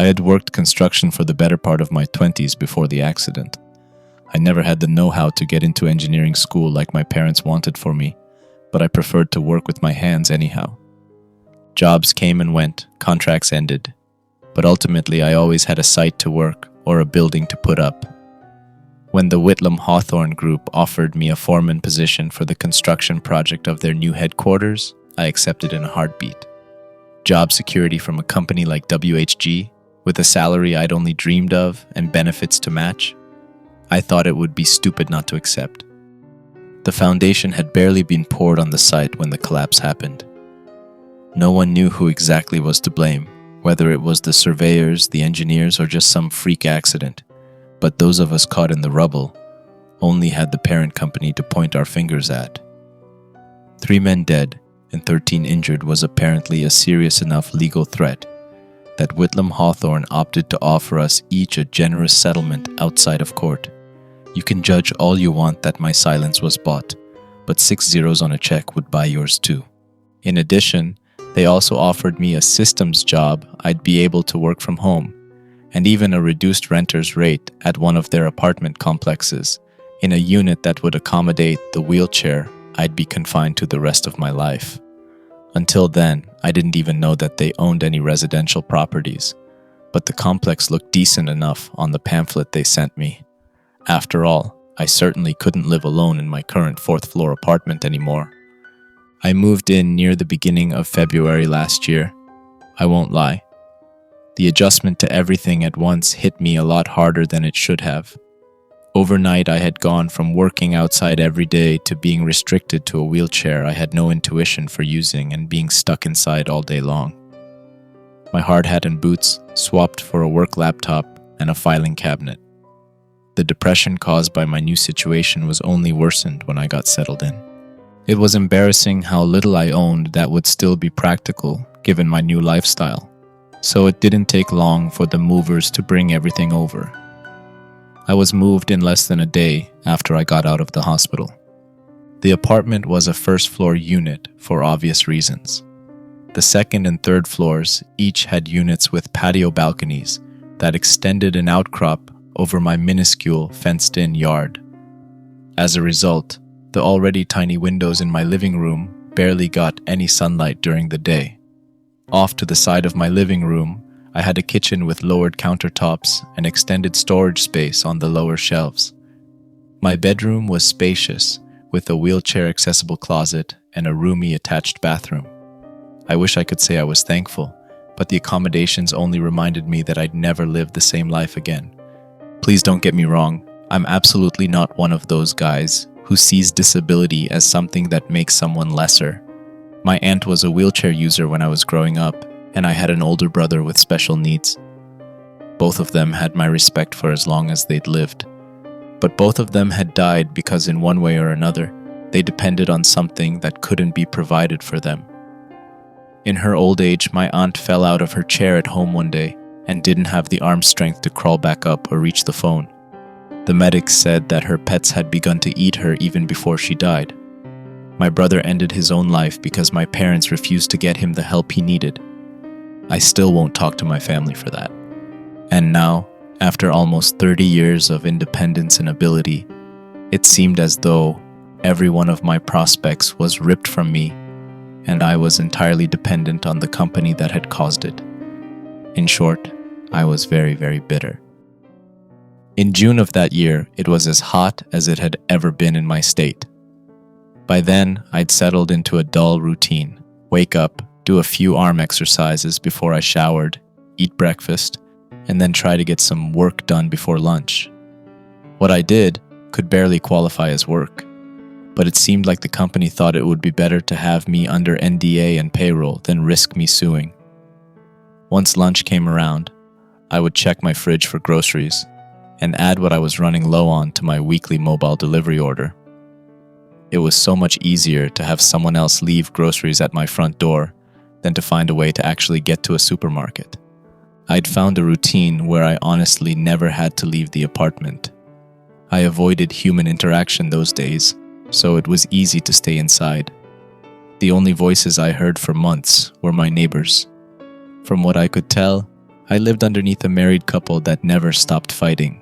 I had worked construction for the better part of my 20s before the accident. I never had the know-how to get into engineering school like my parents wanted for me, but I preferred to work with my hands anyhow. Jobs came and went, contracts ended, but ultimately I always had a site to work or a building to put up. When the Whitlam Hawthorne Group offered me a foreman position for the construction project of their new headquarters, I accepted in a heartbeat. Job security from a company like WHG, with a salary I'd only dreamed of and benefits to match, I thought it would be stupid not to accept. The foundation had barely been poured on the site when the collapse happened. No one knew who exactly was to blame, whether it was the surveyors, the engineers, or just some freak accident. But those of us caught in the rubble only had the parent company to point our fingers at. 3 men dead and 13 injured was apparently a serious enough legal threat that Whitlam Hawthorne opted to offer us each a generous settlement outside of court. You can judge all you want that my silence was bought, but 6 zeros on a check would buy yours too. In addition, they also offered me a systems job I'd be able to work from home, and even a reduced renter's rate at one of their apartment complexes, in a unit that would accommodate the wheelchair I'd be confined to the rest of my life. Until then, I didn't even know that they owned any residential properties, but the complex looked decent enough on the pamphlet they sent me. After all, I certainly couldn't live alone in my current 4th floor apartment anymore. I moved in near the beginning of February last year. I won't lie. The adjustment to everything at once hit me a lot harder than it should have. Overnight, I had gone from working outside every day to being restricted to a wheelchair I had no intuition for using and being stuck inside all day long. My hard hat and boots swapped for a work laptop and a filing cabinet. The depression caused by my new situation was only worsened when I got settled in. It was embarrassing how little I owned that would still be practical given my new lifestyle. So it didn't take long for the movers to bring everything over. I was moved in less than a day after I got out of the hospital. The apartment was a 1st floor unit for obvious reasons. The 2nd and 3rd floors each had units with patio balconies that extended an outcrop over my minuscule fenced-in yard. As a result, the already tiny windows in my living room barely got any sunlight during the day. Off to the side of my living room, I had a kitchen with lowered countertops and extended storage space on the lower shelves. My bedroom was spacious, with a wheelchair-accessible closet and a roomy attached bathroom. I wish I could say I was thankful, but the accommodations only reminded me that I'd never live the same life again. Please don't get me wrong, I'm absolutely not one of those guys who sees disability as something that makes someone lesser. My aunt was a wheelchair user when I was growing up, and I had an older brother with special needs. Both of them had my respect for as long as they'd lived. But both of them had died because in one way or another, they depended on something that couldn't be provided for them. In her old age, my aunt fell out of her chair at home one day and didn't have the arm strength to crawl back up or reach the phone. The medics said that her pets had begun to eat her even before she died. My brother ended his own life because my parents refused to get him the help he needed. I still won't talk to my family for that. And now, after almost 30 years of independence and ability, it seemed as though every one of my prospects was ripped from me, and I was entirely dependent on the company that had caused it. In short, I was very, very bitter. In June of that year, it was as hot as it had ever been in my state. By then, I'd settled into a dull routine. Wake up, do a few arm exercises before I showered, eat breakfast, and then try to get some work done before lunch. What I did could barely qualify as work, but it seemed like the company thought it would be better to have me under NDA and payroll than risk me suing. Once lunch came around, I would check my fridge for groceries and add what I was running low on to my weekly mobile delivery order. It was so much easier to have someone else leave groceries at my front door than to find a way to actually get to a supermarket. I'd found a routine where I honestly never had to leave the apartment. I avoided human interaction those days, so it was easy to stay inside. The only voices I heard for months were my neighbors. From what I could tell, I lived underneath a married couple that never stopped fighting.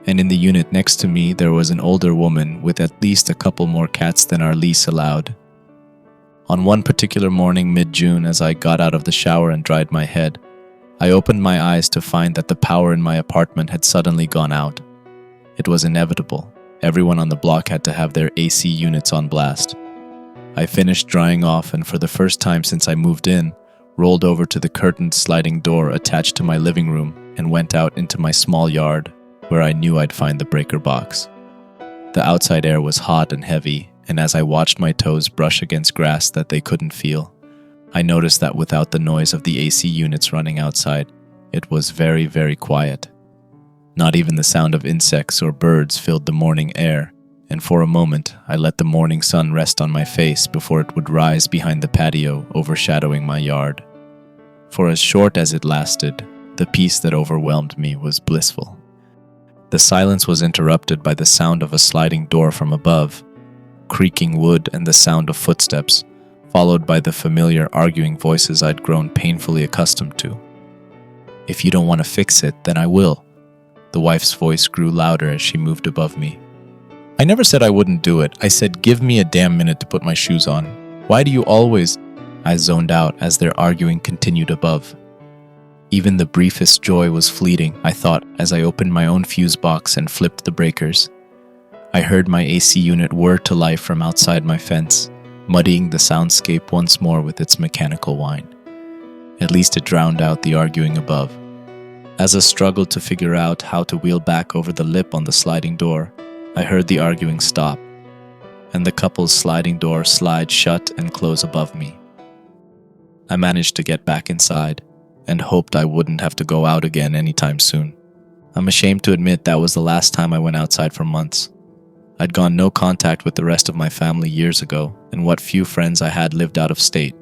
And in the unit next to me, there was an older woman with at least a couple more cats than our lease allowed. On one particular morning mid-June, as I got out of the shower and dried my head, I opened my eyes to find that the power in my apartment had suddenly gone out. It was inevitable. Everyone on the block had to have their AC units on blast. I finished drying off and for the first time since I moved in, rolled over to the curtained sliding door attached to my living room and went out into my small yard where I knew I'd find the breaker box. The outside air was hot and heavy, and as I watched my toes brush against grass that they couldn't feel, I noticed that without the noise of the AC units running outside, it was very, very quiet. Not even the sound of insects or birds filled the morning air, and for a moment I let the morning sun rest on my face before it would rise behind the patio, overshadowing my yard. For as short as it lasted, the peace that overwhelmed me was blissful. The silence was interrupted by the sound of a sliding door from above, creaking wood and the sound of footsteps, followed by the familiar arguing voices I'd grown painfully accustomed to. "If you don't want to fix it, then I will." The wife's voice grew louder as she moved above me. "I never said I wouldn't do it. I said give me a damn minute to put my shoes on. Why do you always—" I zoned out as their arguing continued above. Even the briefest joy was fleeting, I thought, as I opened my own fuse box and flipped the breakers. I heard my AC unit whir to life from outside my fence, muddying the soundscape once more with its mechanical whine. At least it drowned out the arguing above. As I struggled to figure out how to wheel back over the lip on the sliding door, I heard the arguing stop, and the couple's sliding door slide shut and close above me. I managed to get back inside, and hoped I wouldn't have to go out again anytime soon. I'm ashamed to admit that was the last time I went outside for months. I'd gone no contact with the rest of my family years ago, and what few friends I had lived out of state.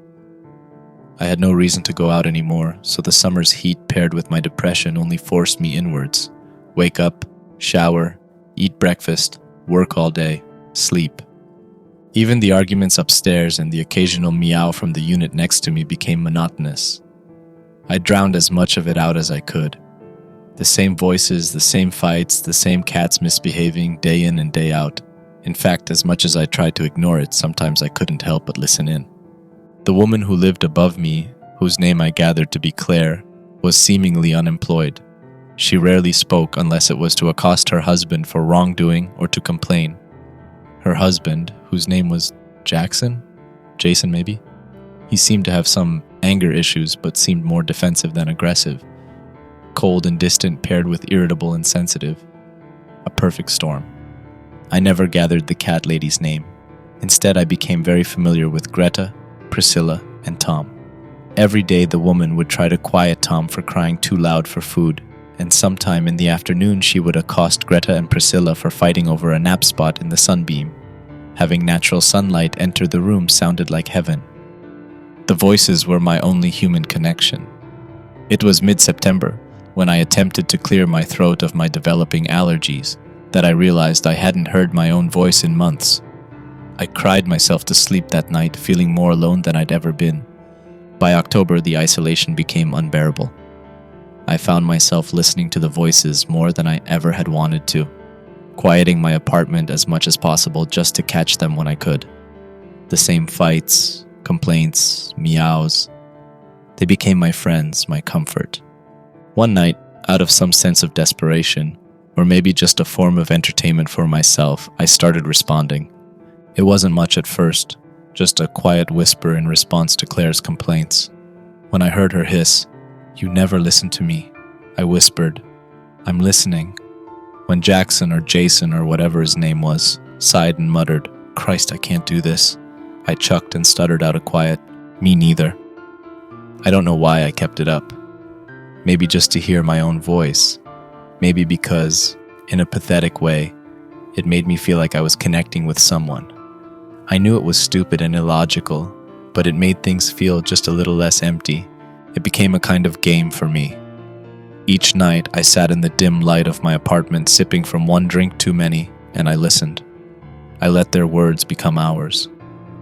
I had no reason to go out anymore, so the summer's heat paired with my depression only forced me inwards. Wake up, shower, eat breakfast, work all day, sleep. Even the arguments upstairs and the occasional meow from the unit next to me became monotonous. I drowned as much of it out as I could. The same voices, the same fights, the same cats misbehaving day in and day out. In fact, as much as I tried to ignore it, sometimes I couldn't help but listen in. The woman who lived above me, whose name I gathered to be Claire, was seemingly unemployed. She rarely spoke unless it was to accost her husband for wrongdoing or to complain. Her husband, whose name was Jason maybe? He seemed to have some anger issues but seemed more defensive than aggressive. Cold and distant paired with irritable and sensitive. A perfect storm. I never gathered the cat lady's name. Instead, I became very familiar with Greta, Priscilla, and Tom. Every day the woman would try to quiet Tom for crying too loud for food, and sometime in the afternoon she would accost Greta and Priscilla for fighting over a nap spot in the sunbeam. Having natural sunlight enter the room sounded like heaven. The voices were my only human connection. It was mid-September, when I attempted to clear my throat of my developing allergies, that I realized I hadn't heard my own voice in months. I cried myself to sleep that night, feeling more alone than I'd ever been. By October, the isolation became unbearable. I found myself listening to the voices more than I ever had wanted to, quieting my apartment as much as possible just to catch them when I could. The same fights, complaints, meows. They became my friends, my comfort. One night, out of some sense of desperation, or maybe just a form of entertainment for myself, I started responding. It wasn't much at first, just a quiet whisper in response to Claire's complaints. When I heard her hiss, "You never listen to me," I whispered, "I'm listening." When Jackson or whatever his name was, sighed and muttered, "Christ, I can't do this," I chucked and stuttered out a quiet, "Me neither." I don't know why I kept it up. Maybe just to hear my own voice. Maybe because, in a pathetic way, it made me feel like I was connecting with someone. I knew it was stupid and illogical, but it made things feel just a little less empty. It became a kind of game for me. Each night, I sat in the dim light of my apartment sipping from one drink too many, and I listened. I let their words become ours.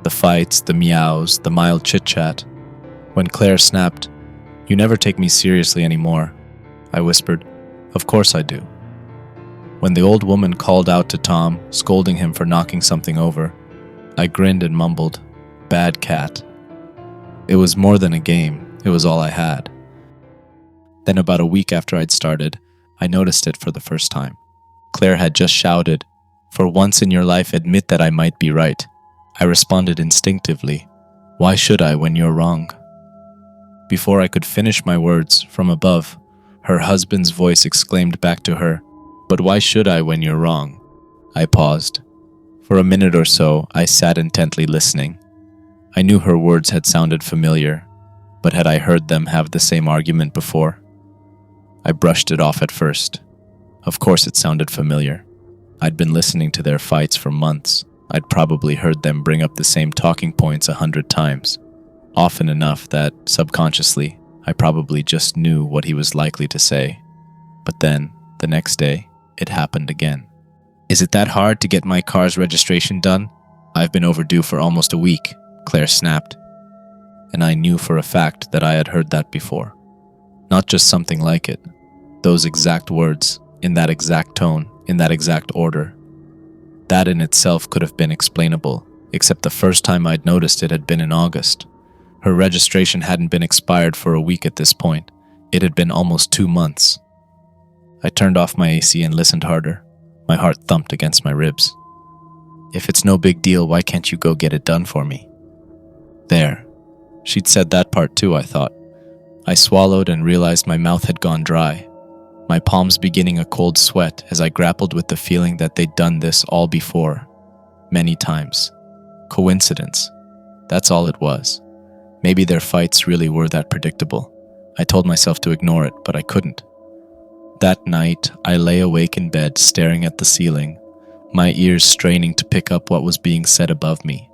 The fights, the meows, the mild chit-chat. When Claire snapped, "You never take me seriously anymore," I whispered. Of course I do. When the old woman called out to Tom, scolding him for knocking something over, I grinned and mumbled, "Bad cat." It was more than a game, it was all I had. Then about a week after I'd started, I noticed it for the first time. Claire had just shouted, "For once in your life, admit that I might be right." I responded instinctively, "Why should I when you're wrong?" Before I could finish my words, from above, her husband's voice exclaimed back to her, "But why should I when you're wrong?" I paused. For a minute or so, I sat intently listening. I knew her words had sounded familiar, but had I heard them have the same argument before? I brushed it off at first. Of course it sounded familiar. I'd been listening to their fights for months. I'd probably heard them bring up the same talking points 100 times, often enough that, subconsciously, I probably just knew what he was likely to say. But then, the next day, it happened again. "Is it that hard to get my car's registration done? I've been overdue for almost a week," Claire snapped. And I knew for a fact that I had heard that before. Not just something like it. Those exact words, in that exact tone, in that exact order. That in itself could have been explainable, except the first time I'd noticed it had been in August. Her registration hadn't been expired for a week at this point. It had been almost 2 months. I turned off my AC and listened harder. My heart thumped against my ribs. "If it's no big deal, why can't you go get it done for me?" There. She'd said that part too, I thought. I swallowed and realized my mouth had gone dry, my palms beginning a cold sweat as I grappled with the feeling that they'd done this all before, many times. Coincidence. That's all it was. Maybe their fights really were that predictable. I told myself to ignore it, but I couldn't. That night, I lay awake in bed staring at the ceiling, my ears straining to pick up what was being said above me.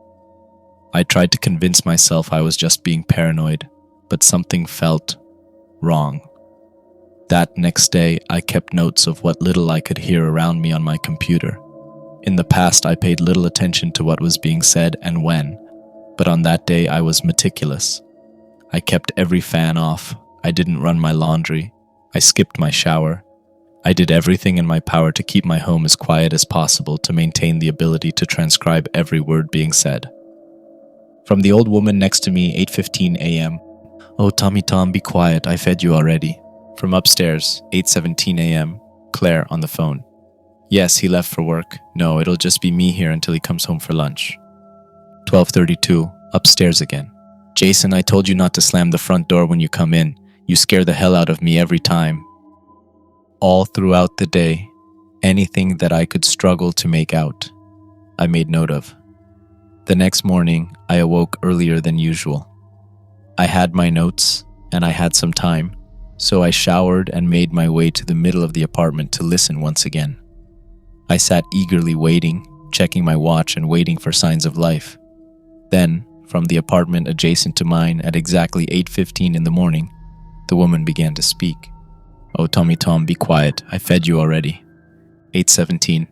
I tried to convince myself I was just being paranoid, but something felt wrong. That next day, I kept notes of what little I could hear around me on my computer. In the past, I paid little attention to what was being said and when, but on that day, I was meticulous. I kept every fan off. I didn't run my laundry. I skipped my shower. I did everything in my power to keep my home as quiet as possible to maintain the ability to transcribe every word being said. From the old woman next to me, 8:15 a.m. "Oh, Tommy Tom, be quiet, I fed you already." From upstairs, 8:17 a.m., Claire on the phone. "Yes, he left for work. No, it'll just be me here until he comes home for lunch." 12:32, upstairs again. "Jason, I told you not to slam the front door when you come in. You scare the hell out of me every time." All throughout the day, anything that I could struggle to make out, I made note of. The next morning, I awoke earlier than usual. I had my notes, and I had some time, so I showered and made my way to the middle of the apartment to listen once again. I sat eagerly waiting, checking my watch and waiting for signs of life. Then, from the apartment adjacent to mine at exactly 8:15 in the morning, the woman began to speak. "Oh, Tommy Tom, be quiet. I fed you already." 8:17.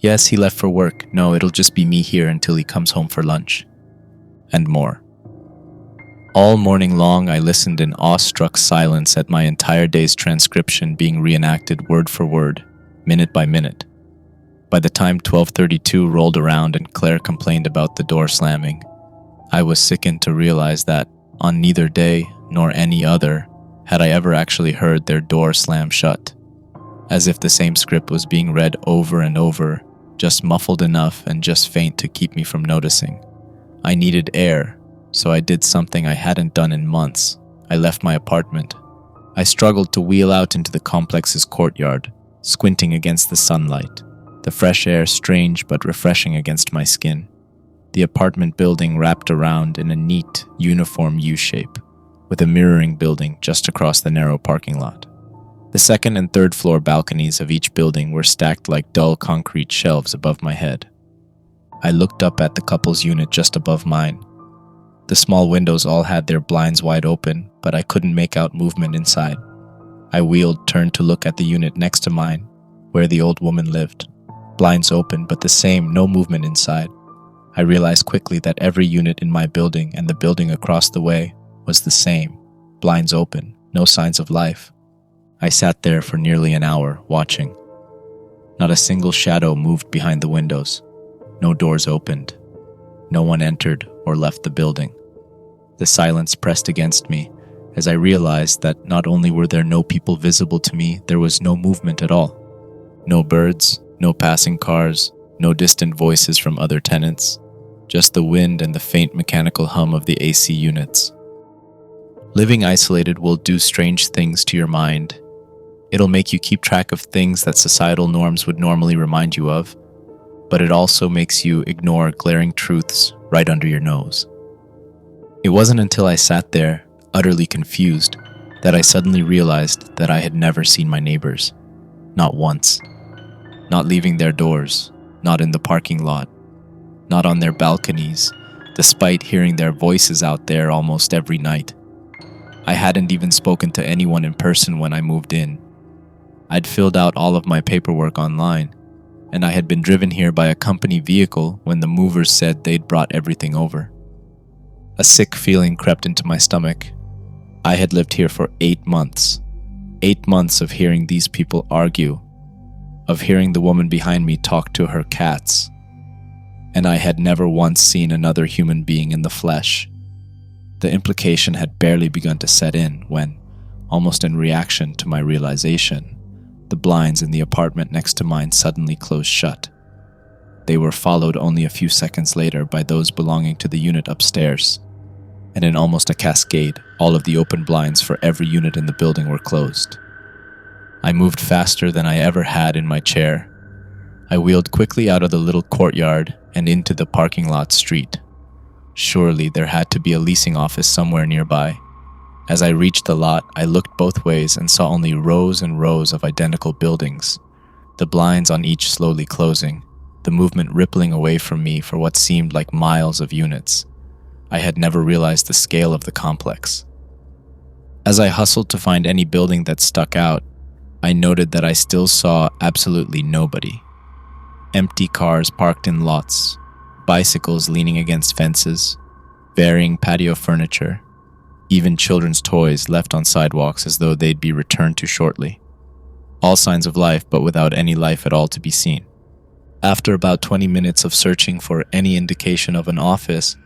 "Yes, he left for work. No, it'll just be me here until he comes home for lunch." And more. All morning long, I listened in awestruck silence at my entire day's transcription being reenacted word for word, minute by minute. By the time 12:32 rolled around and Claire complained about the door slamming, I was sickened to realize that, on neither day nor any other, had I ever actually heard their door slam shut. As if the same script was being read over and over, just muffled enough and just faint to keep me from noticing. I needed air, so I did something I hadn't done in months. I left my apartment. I struggled to wheel out into the complex's courtyard, squinting against the sunlight, the fresh air strange but refreshing against my skin. The apartment building wrapped around in a neat, uniform U-shape, with a mirroring building just across the narrow parking lot. The second and third floor balconies of each building were stacked like dull concrete shelves above my head. I looked up at the couple's unit just above mine. The small windows all had their blinds wide open, but I couldn't make out movement inside. I wheeled, turned to look at the unit next to mine, where the old woman lived. Blinds open, but the same, no movement inside. I realized quickly that every unit in my building and the building across the way was the same. Blinds open, no signs of life. I sat there for nearly an hour, watching. Not a single shadow moved behind the windows. No doors opened. No one entered or left the building. The silence pressed against me as I realized that not only were there no people visible to me, there was no movement at all. No birds, no passing cars, no distant voices from other tenants, just the wind and the faint mechanical hum of the AC units. Living isolated will do strange things to your mind. It'll make you keep track of things that societal norms would normally remind you of, but it also makes you ignore glaring truths right under your nose. It wasn't until I sat there, utterly confused, that I suddenly realized that I had never seen my neighbors. Not once. Not leaving their doors, not in the parking lot, not on their balconies, despite hearing their voices out there almost every night. I hadn't even spoken to anyone in person when I moved in. I'd filled out all of my paperwork online, and I had been driven here by a company vehicle when the movers said they'd brought everything over. A sick feeling crept into my stomach. I had lived here for 8 months. 8 months of hearing these people argue, of hearing the woman behind me talk to her cats, and I had never once seen another human being in the flesh. The implication had barely begun to set in when, almost in reaction to my realization, the blinds in the apartment next to mine suddenly closed shut. They were followed only a few seconds later by those belonging to the unit upstairs, and in almost a cascade, all of the open blinds for every unit in the building were closed. I moved faster than I ever had in my chair. I wheeled quickly out of the little courtyard and into the parking lot street. Surely there had to be a leasing office somewhere nearby. As I reached the lot, I looked both ways and saw only rows and rows of identical buildings, the blinds on each slowly closing, the movement rippling away from me for what seemed like miles of units. I had never realized the scale of the complex. As I hustled to find any building that stuck out, I noted that I still saw absolutely nobody. Empty cars parked in lots, bicycles leaning against fences, varying patio furniture, even children's toys left on sidewalks as though they'd be returned to shortly. All signs of life, but without any life at all to be seen. After about 20 minutes of searching for any indication of an office,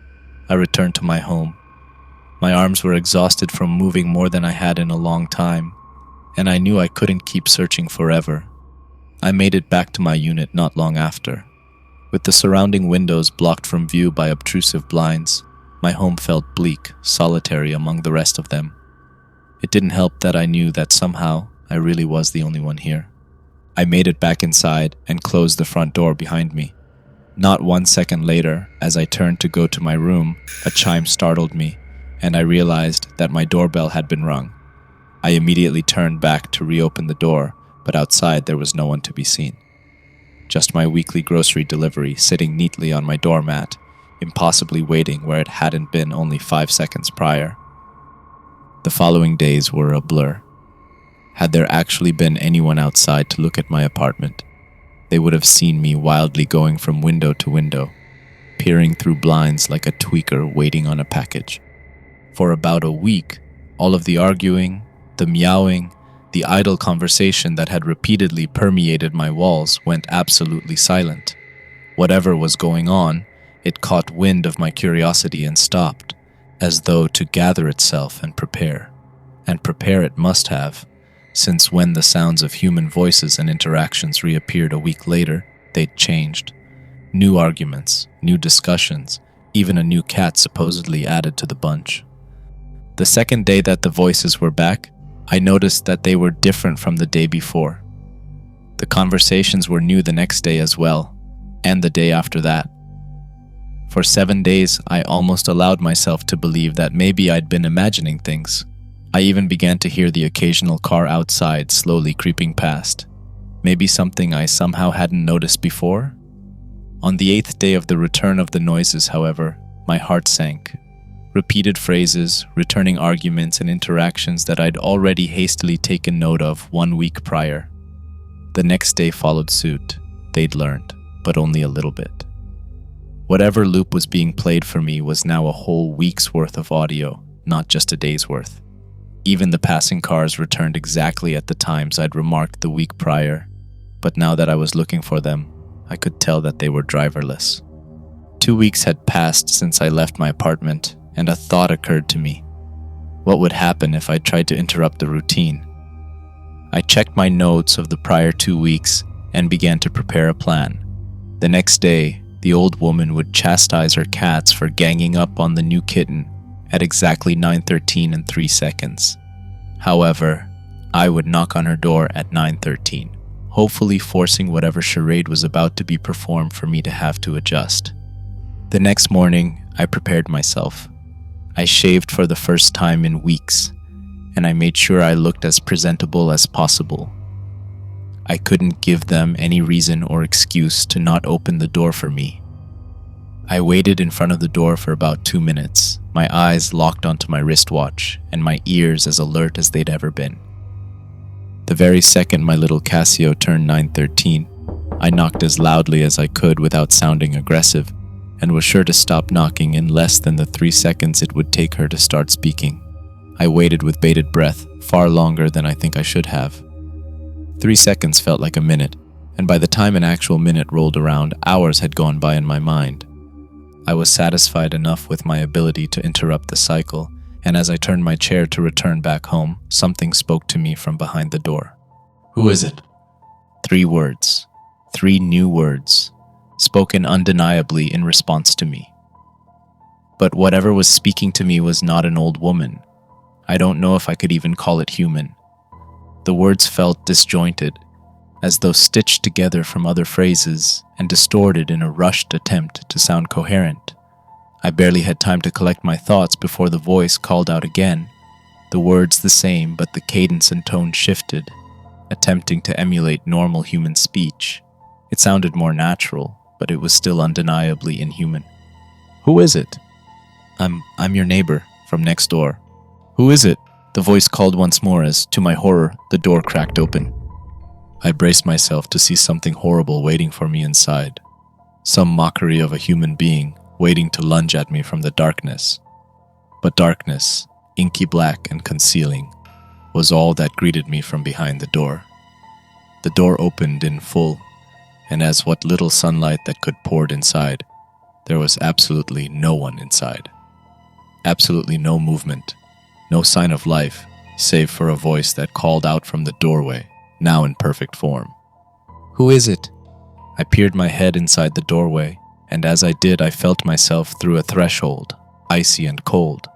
I returned to my home. My arms were exhausted from moving more than I had in a long time, and I knew I couldn't keep searching forever. I made it back to my unit not long after. With the surrounding windows blocked from view by obtrusive blinds, my home felt bleak, solitary among the rest of them. It didn't help that I knew that somehow I really was the only one here. I made it back inside and closed the front door behind me. Not 1 second later, as I turned to go to my room, a chime startled me, and I realized that my doorbell had been rung. I immediately turned back to reopen the door, but outside there was no one to be seen. Just my weekly grocery delivery sitting neatly on my doormat, impossibly waiting where it hadn't been only 5 seconds prior. The following days were a blur. Had there actually been anyone outside to look at my apartment, they would have seen me wildly going from window to window, peering through blinds like a tweaker waiting on a package. For about a week, all of the arguing, the meowing, the idle conversation that had repeatedly permeated my walls went absolutely silent. Whatever was going on, it caught wind of my curiosity and stopped, as though to gather itself and prepare. And prepare it must have, since when the sounds of human voices and interactions reappeared a week later, they'd changed. New arguments, new discussions, even a new cat supposedly added to the bunch. The second day that the voices were back, I noticed that they were different from the day before. The conversations were new the next day as well, and the day after that. For 7 days, I almost allowed myself to believe that maybe I'd been imagining things. I even began to hear the occasional car outside slowly creeping past. Maybe something I somehow hadn't noticed before? On the 8th day of the return of the noises, however, my heart sank. Repeated phrases, returning arguments and interactions that I'd already hastily taken note of 1 week prior. The next day followed suit. They'd learned, but only a little bit. Whatever loop was being played for me was now a whole week's worth of audio, not just a day's worth. Even the passing cars returned exactly at the times I'd remarked the week prior, but now that I was looking for them, I could tell that they were driverless. 2 weeks had passed since I left my apartment, and a thought occurred to me. What would happen if I tried to interrupt the routine? I checked my notes of the prior 2 weeks and began to prepare a plan. The next day, the old woman would chastise her cats for ganging up on the new kitten at exactly 9:13 and 3 seconds. However, I would knock on her door at 9:13, hopefully forcing whatever charade was about to be performed for me to have to adjust. The next morning, I prepared myself. I shaved for the first time in weeks, and I made sure I looked as presentable as possible. I couldn't give them any reason or excuse to not open the door for me. I waited in front of the door for about 2 minutes, my eyes locked onto my wristwatch and my ears as alert as they'd ever been. The very second my little Casio turned 9:13, I knocked as loudly as I could without sounding aggressive, and was sure to stop knocking in less than the 3 seconds it would take her to start speaking. I waited with bated breath, far longer than I think I should have. 3 seconds felt like a minute, and by the time an actual minute rolled around, hours had gone by in my mind. I was satisfied enough with my ability to interrupt the cycle, and as I turned my chair to return back home, something spoke to me from behind the door. "Who is it?" 3 words. 3 new words, spoken undeniably in response to me. But whatever was speaking to me was not an old woman. I don't know if I could even call it human. The words felt disjointed, as though stitched together from other phrases and distorted in a rushed attempt to sound coherent. I barely had time to collect my thoughts before the voice called out again, the words the same, but the cadence and tone shifted, attempting to emulate normal human speech. It sounded more natural, but it was still undeniably inhuman. "Who is it?" I'm your neighbor, from next door." "Who is it?" The voice called once more as, to my horror, the door cracked open. I braced myself to see something horrible waiting for me inside. Some mockery of a human being waiting to lunge at me from the darkness. But darkness, inky black and concealing, was all that greeted me from behind the door. The door opened in full, and as what little sunlight that could poured inside, there was absolutely no one inside. Absolutely no movement, no sign of life, save for a voice that called out from the doorway, now in perfect form. "Who is it?" I peered my head inside the doorway, and as I did, I felt myself through a threshold, icy and cold.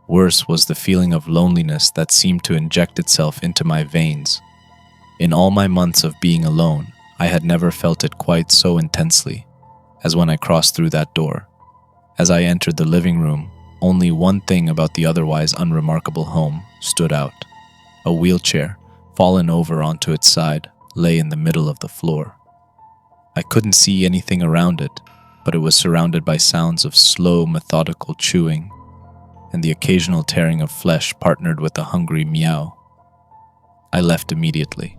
Worse was the feeling of loneliness that seemed to inject itself into my veins. In all my months of being alone, I had never felt it quite so intensely as when I crossed through that door. As I entered the living room, only one thing about the otherwise unremarkable home stood out. A wheelchair, fallen over onto its side, lay in the middle of the floor. I couldn't see anything around it, but it was surrounded by sounds of slow, methodical chewing, and the occasional tearing of flesh partnered with a hungry meow. I left immediately.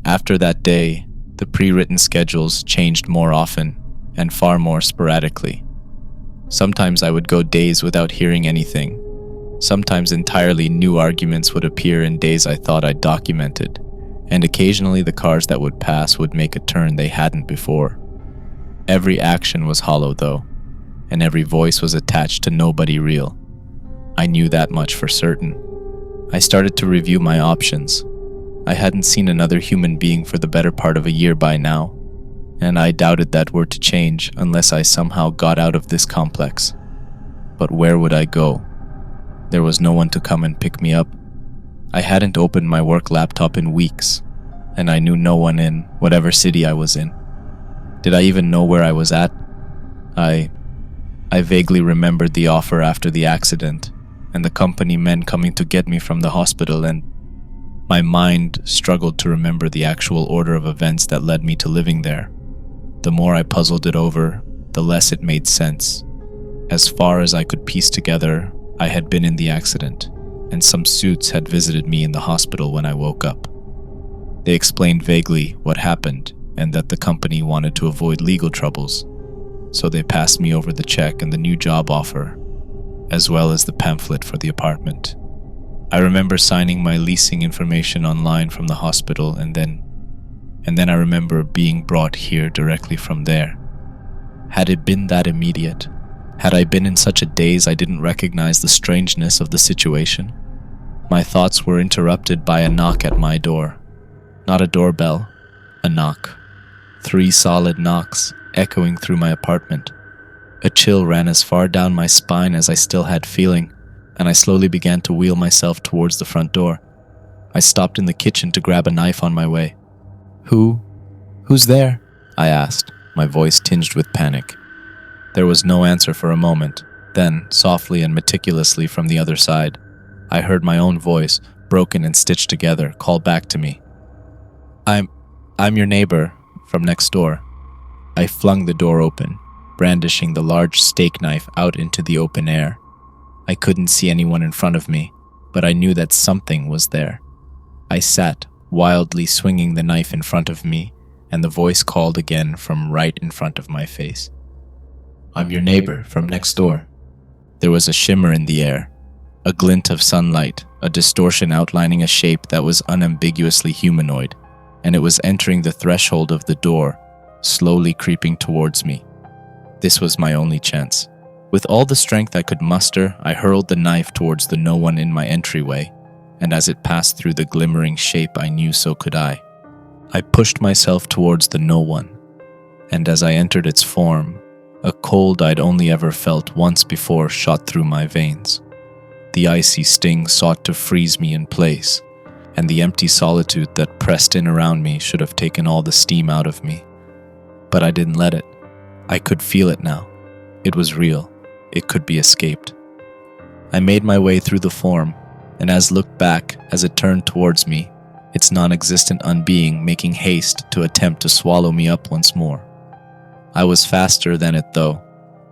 After that day, the pre-written schedules changed more often and far more sporadically. Sometimes I would go days without hearing anything. Sometimes entirely new arguments would appear in days I thought I'd documented, and occasionally the cars that would pass would make a turn they hadn't before. Every action was hollow though, and every voice was attached to nobody real. I knew that much for certain. I started to review my options. I hadn't seen another human being for the better part of a year by now, and I doubted that were to change unless I somehow got out of this complex. But where would I go? There was no one to come and pick me up. I hadn't opened my work laptop in weeks, and I knew no one in whatever city I was in. Did I even know where I was at? I vaguely remembered the offer after the accident, and the company men coming to get me from the hospital, and my mind struggled to remember the actual order of events that led me to living there. The more I puzzled it over, the less it made sense. As far as I could piece together, I had been in the accident, and some suits had visited me in the hospital when I woke up. They explained vaguely what happened, and that the company wanted to avoid legal troubles, so they passed me over the check and the new job offer, as well as the pamphlet for the apartment. I remember signing my leasing information online from the hospital, and then I remember being brought here directly from there. Had it been that immediate? Had I been in such a daze I didn't recognize the strangeness of the situation? My thoughts were interrupted by a knock at my door. Not a doorbell, a knock. 3 solid knocks, echoing through my apartment. A chill ran as far down my spine as I still had feeling, and I slowly began to wheel myself towards the front door. I stopped in the kitchen to grab a knife on my way. Who's there? I asked, my voice tinged with panic. There was no answer for a moment. Then, softly and meticulously from the other side, I heard my own voice, broken and stitched together, call back to me. I'm your neighbor from next door. I flung the door open, brandishing the large steak knife out into the open air. I couldn't see anyone in front of me, but I knew that something was there. I sat, wildly swinging the knife in front of me, and the voice called again from right in front of my face. I'm your neighbor from next door. There was a shimmer in the air, a glint of sunlight, a distortion outlining a shape that was unambiguously humanoid, and it was entering the threshold of the door, slowly creeping towards me. This was my only chance. With all the strength I could muster, I hurled the knife towards the no one in my entryway, and as it passed through the glimmering shape, I knew so could I. I pushed myself towards the no one, and as I entered its form, a cold I'd only ever felt once before shot through my veins. The icy sting sought to freeze me in place, and the empty solitude that pressed in around me should have taken all the steam out of me. But I didn't let it. I could feel it now. It was real. It could be escaped. I made my way through the form, and looked back as it turned towards me, its non-existent unbeing making haste to attempt to swallow me up once more. I was faster than it though,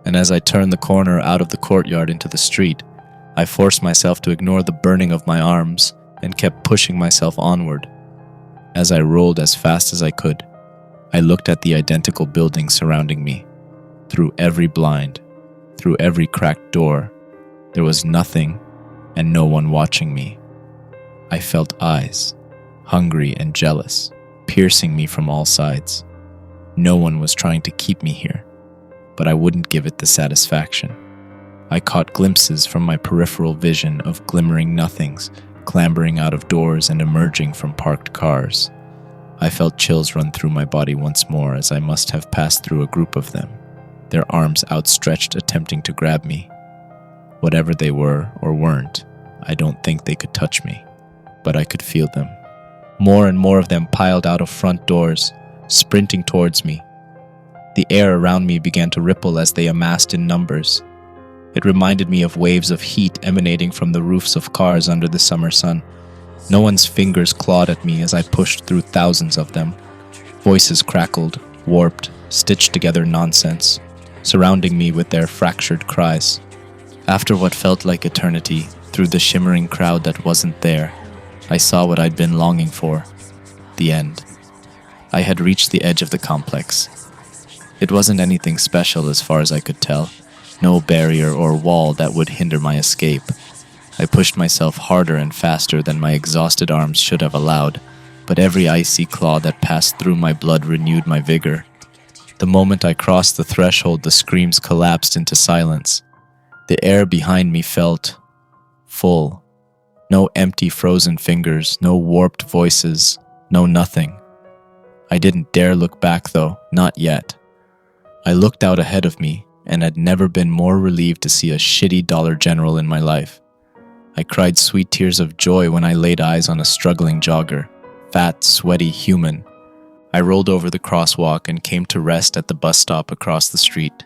and as I turned the corner out of the courtyard into the street, I forced myself to ignore the burning of my arms and kept pushing myself onward. As I rolled as fast as I could, I looked at the identical buildings surrounding me. Through every blind, through every cracked door, there was nothing and no one watching me. I felt eyes, hungry and jealous, piercing me from all sides. No one was trying to keep me here, but I wouldn't give it the satisfaction. I caught glimpses from my peripheral vision of glimmering nothings, clambering out of doors and emerging from parked cars. I felt chills run through my body once more as I must have passed through a group of them, their arms outstretched attempting to grab me. Whatever they were or weren't, I don't think they could touch me, but I could feel them. More and more of them piled out of front doors, sprinting towards me. The air around me began to ripple as they amassed in numbers. It reminded me of waves of heat emanating from the roofs of cars under the summer sun. No one's fingers clawed at me as I pushed through thousands of them. Voices crackled, warped, stitched together nonsense, surrounding me with their fractured cries. After what felt like eternity, through the shimmering crowd that wasn't there, I saw what I'd been longing for. The end. I had reached the edge of the complex. It wasn't anything special as far as I could tell. No barrier or wall that would hinder my escape. I pushed myself harder and faster than my exhausted arms should have allowed, but every icy claw that passed through my blood renewed my vigor. The moment I crossed the threshold, the screams collapsed into silence. The air behind me felt full. No empty frozen fingers, no warped voices, no nothing. I didn't dare look back though, not yet. I looked out ahead of me and had never been more relieved to see a shitty Dollar General in my life. I cried sweet tears of joy when I laid eyes on a struggling jogger, fat, sweaty human. I rolled over the crosswalk and came to rest at the bus stop across the street.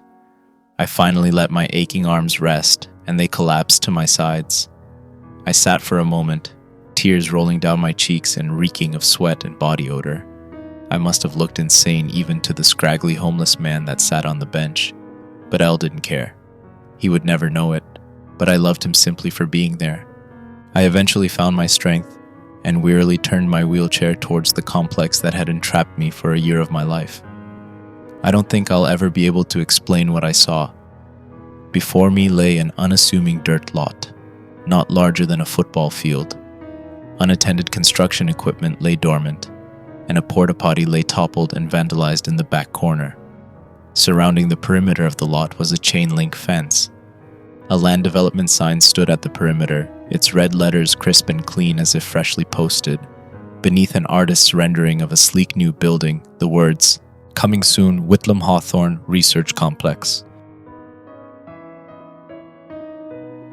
I finally let my aching arms rest, and they collapsed to my sides. I sat for a moment, tears rolling down my cheeks and reeking of sweat and body odor. I must have looked insane even to the scraggly homeless man that sat on the bench. But Elle didn't care. He would never know it, but I loved him simply for being there. I eventually found my strength and wearily turned my wheelchair towards the complex that had entrapped me for a year of my life. I don't think I'll ever be able to explain what I saw. Before me lay an unassuming dirt lot. not larger than a football field. Unattended construction equipment lay dormant, and a porta potty lay toppled and vandalized in the back corner. Surrounding the perimeter of the lot was a chain-link fence. A land development sign stood at the perimeter, its red letters crisp and clean as if freshly posted. Beneath an artist's rendering of a sleek new building, the words, "Coming soon, Whitlam Hawthorne Research Complex."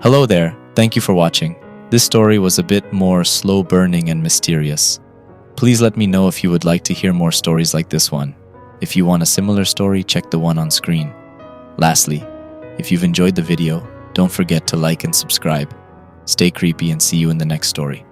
Hello there, thank you for watching. This story was a bit more slow-burning and mysterious. Please let me know if you would like to hear more stories like this one. If you want a similar story, check the one on screen. Lastly, if you've enjoyed the video, don't forget to like and subscribe. Stay creepy and see you in the next story.